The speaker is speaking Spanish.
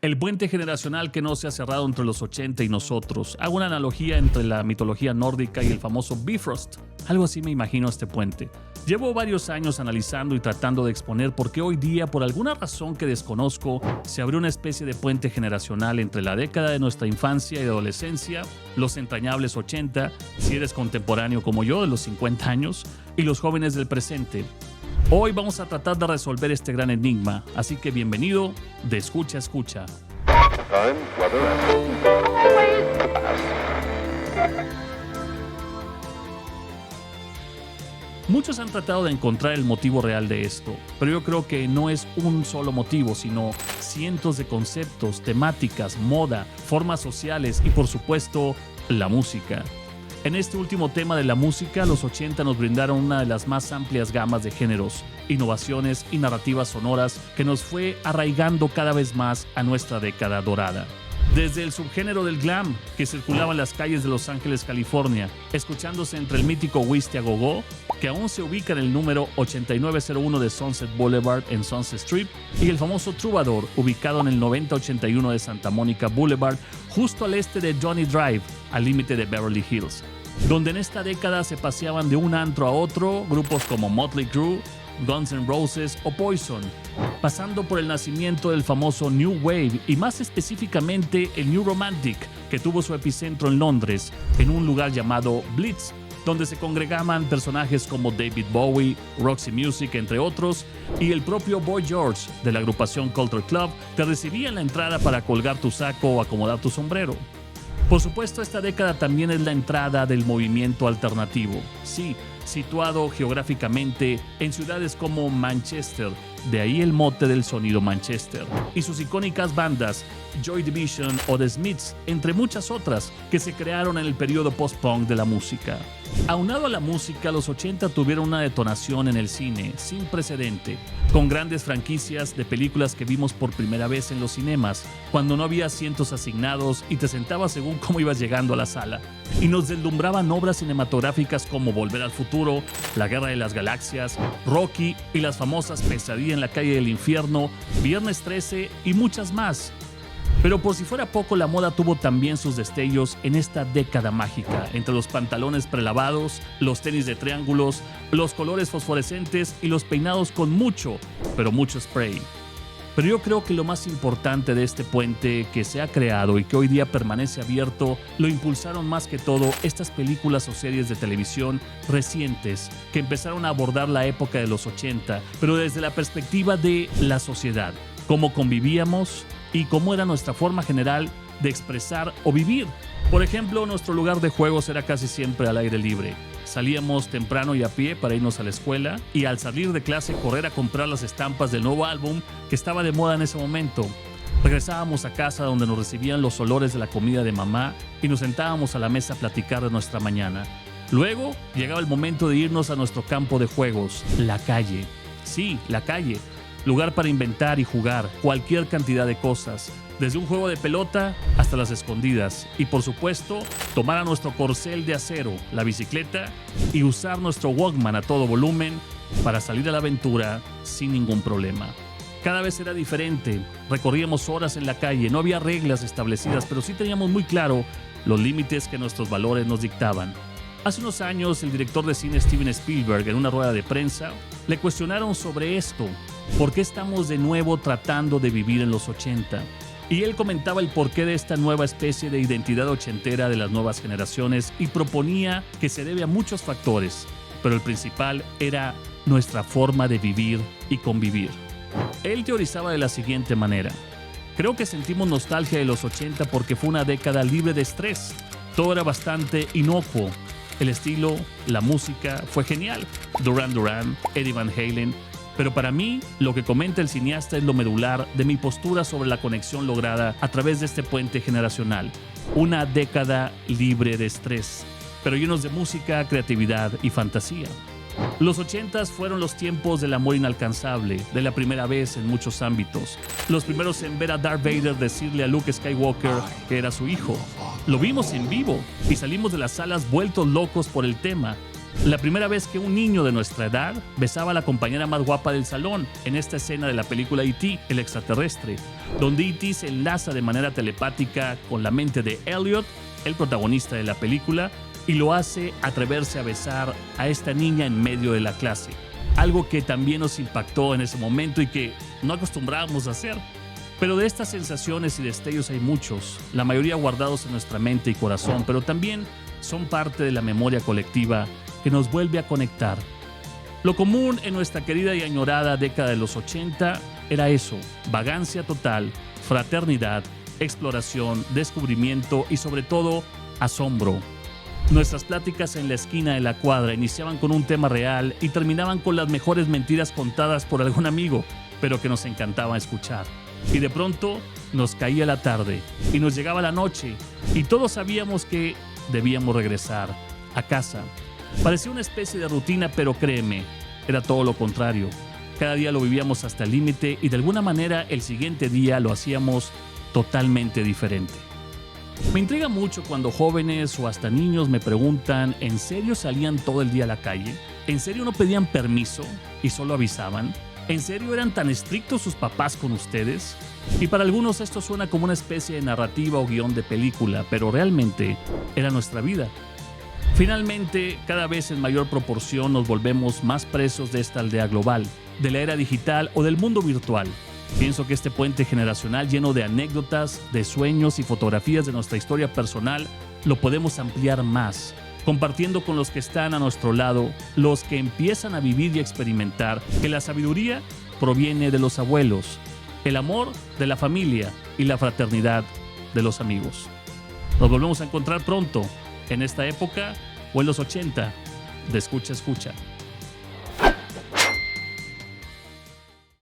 El puente generacional que no se ha cerrado entre los 80 y nosotros. Hago una analogía entre la mitología nórdica y el famoso Bifrost. Algo así me imagino este puente. Llevo varios años analizando y tratando de exponer por qué hoy día, por alguna razón que desconozco, se abrió una especie de puente generacional entre la década de nuestra infancia y adolescencia, los entrañables 80, si eres contemporáneo como yo, de los 50 años, y los jóvenes del presente. Hoy vamos a tratar de resolver este gran enigma, así que bienvenido de Escucha a Escucha. Muchos han tratado de encontrar el motivo real de esto, pero yo creo que no es un solo motivo, sino cientos de conceptos, temáticas, moda, formas sociales y por supuesto, la música. En este último tema de la música, los 80 nos brindaron una de las más amplias gamas de géneros, innovaciones y narrativas sonoras que nos fue arraigando cada vez más a nuestra década dorada. Desde el subgénero del glam, que circulaba en las calles de Los Ángeles, California, escuchándose entre el mítico Whisky a Go-Go, que aún se ubica en el número 8901 de Sunset Boulevard en Sunset Strip, y el famoso Troubadour, ubicado en el 9081 de Santa Monica Boulevard, justo al este de Johnny Drive, al límite de Beverly Hills, donde en esta década se paseaban de un antro a otro grupos como Motley Crue, Guns N' Roses o Poison, pasando por el nacimiento del famoso New Wave y más específicamente el New Romantic, que tuvo su epicentro en Londres, en un lugar llamado Blitz, donde se congregaban personajes como David Bowie, Roxy Music, entre otros, y el propio Boy George de la agrupación Culture Club te recibía en la entrada para colgar tu saco o acomodar tu sombrero. Por supuesto, esta década también es la entrada del movimiento alternativo. Sí, situado geográficamente en ciudades como Manchester, de ahí el mote del sonido Manchester, y sus icónicas bandas Joy Division o The Smiths, entre muchas otras que se crearon en el periodo post-punk de la música. Aunado a la música, los 80 tuvieron una detonación en el cine sin precedente, con grandes franquicias de películas que vimos por primera vez en los cinemas, cuando no había asientos asignados y te sentabas según cómo ibas llegando a la sala. Y nos deslumbraban obras cinematográficas como Volver al Futuro, La Guerra de las Galaxias, Rocky y las famosas Pesadilla en la Calle del Infierno, Viernes 13 y muchas más. Pero por si fuera poco, la moda tuvo también sus destellos en esta década mágica, entre los pantalones prelavados, los tenis de triángulos, los colores fosforescentes y los peinados con mucho, pero mucho spray. Pero yo creo que lo más importante de este puente que se ha creado y que hoy día permanece abierto, lo impulsaron más que todo estas películas o series de televisión recientes que empezaron a abordar la época de los 80, pero desde la perspectiva de la sociedad, cómo convivíamos y cómo era nuestra forma general de expresar o vivir. Por ejemplo, nuestro lugar de juegos era casi siempre al aire libre. Salíamos temprano y a pie para irnos a la escuela y al salir de clase correr a comprar las estampas del nuevo álbum que estaba de moda en ese momento. Regresábamos a casa donde nos recibían los olores de la comida de mamá y nos sentábamos a la mesa a platicar de nuestra mañana. Luego llegaba el momento de irnos a nuestro campo de juegos, la calle. Sí, la calle. Lugar para inventar y jugar cualquier cantidad de cosas, desde un juego de pelota hasta las escondidas. Y por supuesto, tomar a nuestro corcel de acero, la bicicleta, y usar nuestro Walkman a todo volumen para salir a la aventura sin ningún problema. Cada vez era diferente, recorríamos horas en la calle, no había reglas establecidas, pero sí teníamos muy claro los límites que nuestros valores nos dictaban. Hace unos años, el director de cine Steven Spielberg, en una rueda de prensa, le cuestionaron sobre esto. ¿Por qué estamos de nuevo tratando de vivir en los 80? Y él comentaba el porqué de esta nueva especie de identidad ochentera de las nuevas generaciones y proponía que se debe a muchos factores, pero el principal era nuestra forma de vivir y convivir. Él teorizaba de la siguiente manera: creo que sentimos nostalgia de los 80 porque fue una década libre de estrés. Todo era bastante inocuo. El estilo, la música, fue genial. Duran Duran, Eddie Van Halen. Pero para mí, lo que comenta el cineasta es lo medular de mi postura sobre la conexión lograda a través de este puente generacional. Una década libre de estrés, pero llenos de música, creatividad y fantasía. Los 80s fueron los tiempos del amor inalcanzable, de la primera vez en muchos ámbitos. Los primeros en ver a Darth Vader decirle a Luke Skywalker que era su hijo. Lo vimos en vivo y salimos de las salas vueltos locos por el tema. La primera vez que un niño de nuestra edad besaba a la compañera más guapa del salón en esta escena de la película E.T., el extraterrestre, donde E.T. se enlaza de manera telepática con la mente de Elliot, el protagonista de la película, y lo hace atreverse a besar a esta niña en medio de la clase. Algo que también nos impactó en ese momento y que no acostumbrábamos a hacer. Pero de estas sensaciones y destellos hay muchos, la mayoría guardados en nuestra mente y corazón, pero también son parte de la memoria colectiva que nos vuelve a conectar. Lo común en nuestra querida y añorada década de los 80 era eso: vagancia total, fraternidad, exploración, descubrimiento y sobre todo asombro. Nuestras pláticas en la esquina de la cuadra iniciaban con un tema real y terminaban con las mejores mentiras contadas por algún amigo, pero que nos encantaba escuchar. Y de pronto nos caía la tarde y nos llegaba la noche y todos sabíamos que debíamos regresar a casa. Parecía una especie de rutina, pero créeme, era todo lo contrario. Cada día lo vivíamos hasta el límite y de alguna manera el siguiente día lo hacíamos totalmente diferente. Me intriga mucho cuando jóvenes o hasta niños me preguntan: ¿en serio salían todo el día a la calle? ¿En serio no pedían permiso y solo avisaban? ¿En serio eran tan estrictos sus papás con ustedes? Y para algunos esto suena como una especie de narrativa o guión de película, pero realmente era nuestra vida. Finalmente, cada vez en mayor proporción nos volvemos más presos de esta aldea global, de la era digital o del mundo virtual. Pienso que este puente generacional lleno de anécdotas, de sueños y fotografías de nuestra historia personal lo podemos ampliar más, compartiendo con los que están a nuestro lado, los que empiezan a vivir y experimentar que la sabiduría proviene de los abuelos, el amor de la familia y la fraternidad de los amigos. Nos volvemos a encontrar pronto, en esta época o en los 80 de Escucha Escucha.